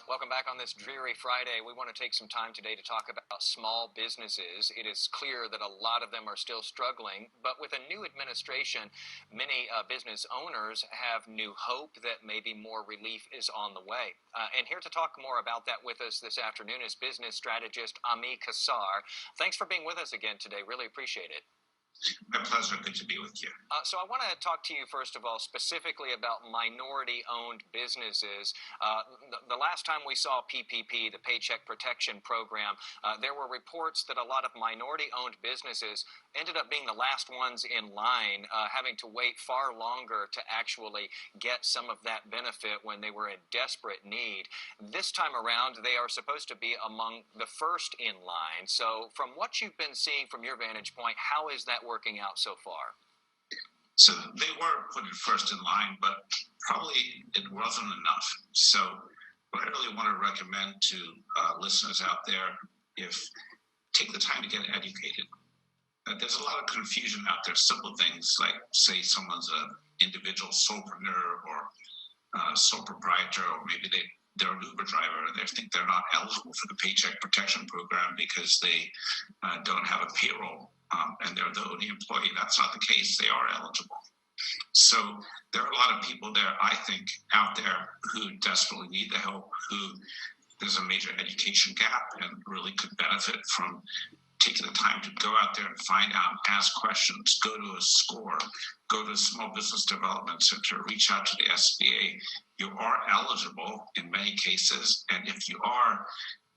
Welcome back on this dreary Friday. We want to take some time today to talk about small businesses. It is clear that a lot of them are still struggling, but with a new administration, many business owners have new hope that maybe more relief is on the way. And here to talk more about that with us this afternoon is business strategist Ami Kassar. Thanks for being with us again today. Really appreciate it. My pleasure. Good to be with you. So I want to talk to you, first of all, specifically about minority-owned businesses. The last time we saw PPP, the Paycheck Protection Program, there were reports that a lot of minority-owned businesses ended up being the last ones in line, having to wait far longer to actually get some of that benefit when they were in desperate need. This time around, they are supposed to be among the first in line. So from what you've been seeing from your vantage point, how is that working out so far? So they were put first in line, but probably it wasn't enough. So what I really want to recommend to listeners out there, take the time to get educated. There's a lot of confusion out there, simple things like, say, someone's an individual solopreneur or sole proprietor, or maybe they're an Uber driver and they think they're not eligible for the Paycheck Protection Program because they don't have a payroll and they're the only employee. That's not the case. They are eligible. So there are a lot of people there, I think, out there who desperately need the help, who there's a major education gap and really could benefit from taking the time to go out there and find out, ask questions, go to a SCORE, go to a Small Business Development Center, reach out to the SBA. You are eligible in many cases, and if you are,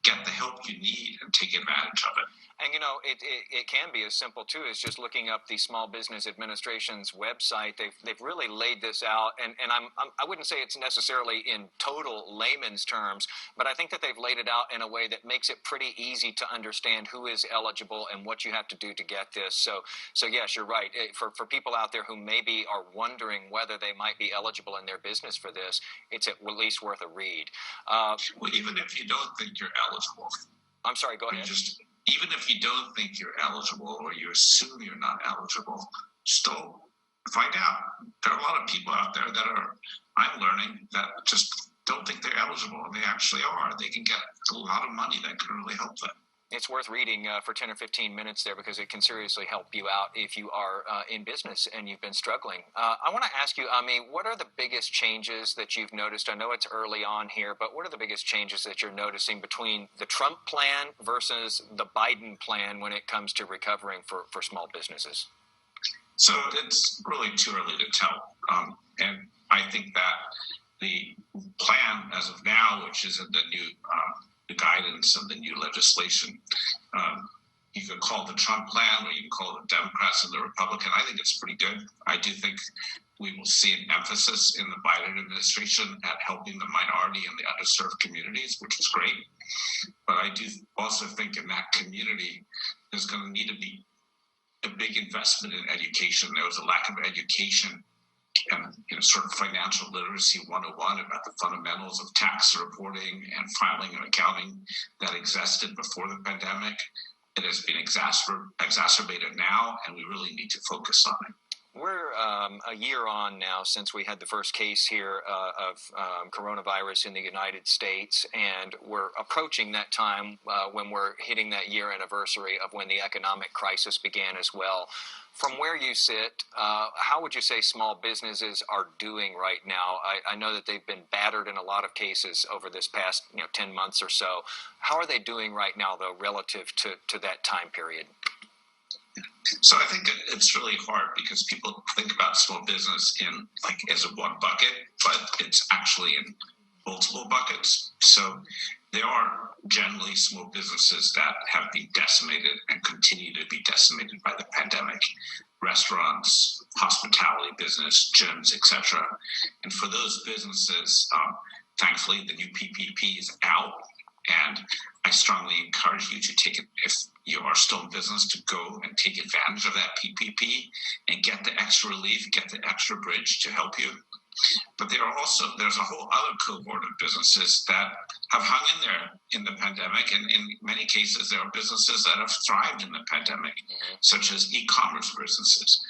get the help you need and take advantage of it. And, you know, it can be as simple, too, as just looking up the Small Business Administration's website. They've really laid this out, and I wouldn't say it's necessarily in total layman's terms, but I think that they've laid it out in a way that makes it pretty easy to understand who is eligible and what you have to do to get this. So yes, you're right. For people out there who maybe are wondering whether they might be eligible in their business for this, it's at least worth a read. Well, even if you don't think you're eligible. I'm sorry, go ahead. Even if you don't think you're eligible or you assume you're not eligible, still find out. There are a lot of people out there that I'm learning, that just don't think they're eligible, and they actually are. They can get a lot of money that can really help them. It's worth reading for 10 or 15 minutes there because it can seriously help you out if you are in business and you've been struggling. I want to ask you, Ami, what are the biggest changes that you've noticed? I know it's early on here, but what are the biggest changes that you're noticing between the Trump plan versus the Biden plan when it comes to recovering for small businesses? So it's really too early to tell. And I think that the plan as of now, which is in the new the guidance and the new legislation. You can call it the Trump plan, or you can call it the Democrats and the Republican. I think it's pretty good. I do think we will see an emphasis in the Biden administration at helping the minority and the underserved communities, which is great. But I do also think in that community, there's going to need to be a big investment in education. There was a lack of education and sort of financial literacy 101 about the fundamentals of tax reporting and filing and accounting that existed before the pandemic. It has been exacerbated now, and we really need to focus on it. We're a year on now since we had the first case here of coronavirus in the United States, and we're approaching that time when we're hitting that year anniversary of when the economic crisis began as well. From where you sit, how would you say small businesses are doing right now? I know that they've been battered in a lot of cases over this past 10 months or so. How are they doing right now, though, relative to that time period? So I think it's really hard because people think about small business as a one bucket, but it's actually in multiple buckets. So there are generally small businesses that have been decimated and continue to be decimated by the pandemic. Restaurants, hospitality business, gyms, etc. And for those businesses, thankfully, the new PPP is out. And I strongly encourage you to take it, if you are still in business, to go and take advantage of that PPP and get the extra relief, get the extra bridge to help you. But there's a whole other cohort of businesses that have hung in there in the pandemic. And in many cases, there are businesses that have thrived in the pandemic, such as e-commerce businesses.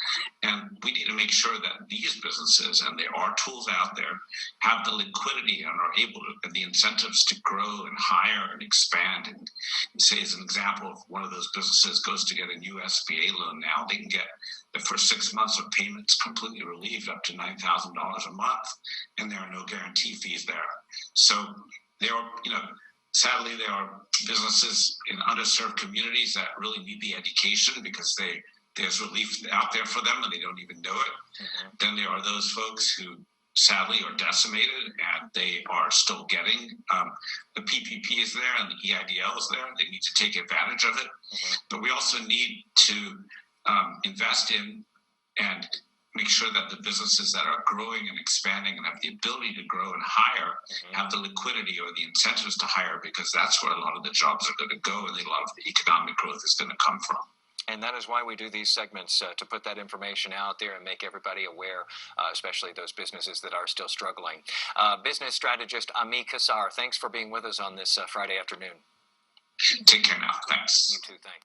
And we need to make sure that these businesses, and there are tools out there, have the liquidity and are able to, and the incentives to grow and hire and expand. And say, as an example, if one of those businesses goes to get a new SBA loan now, they can get the first 6 months of payments completely relieved up to $9,000 a month, and there are no guarantee fees there. So there are, sadly, there are businesses in underserved communities that really need the education because there's relief out there for them and they don't even know it. Then there are those folks who sadly are decimated and they are still getting the PPP is there and the EIDL is there. They need to take advantage of it. But we also need to invest in and make sure that the businesses that are growing and expanding and have the ability to grow and hire have the liquidity or the incentives to hire, because that's where a lot of the jobs are going to go and a lot of the economic growth is going to come from. And that is why we do these segments, to put that information out there and make everybody aware, especially those businesses that are still struggling. Business strategist Ami Kassar, thanks for being with us on this Friday afternoon. Take care now. Thanks. You too. Thanks.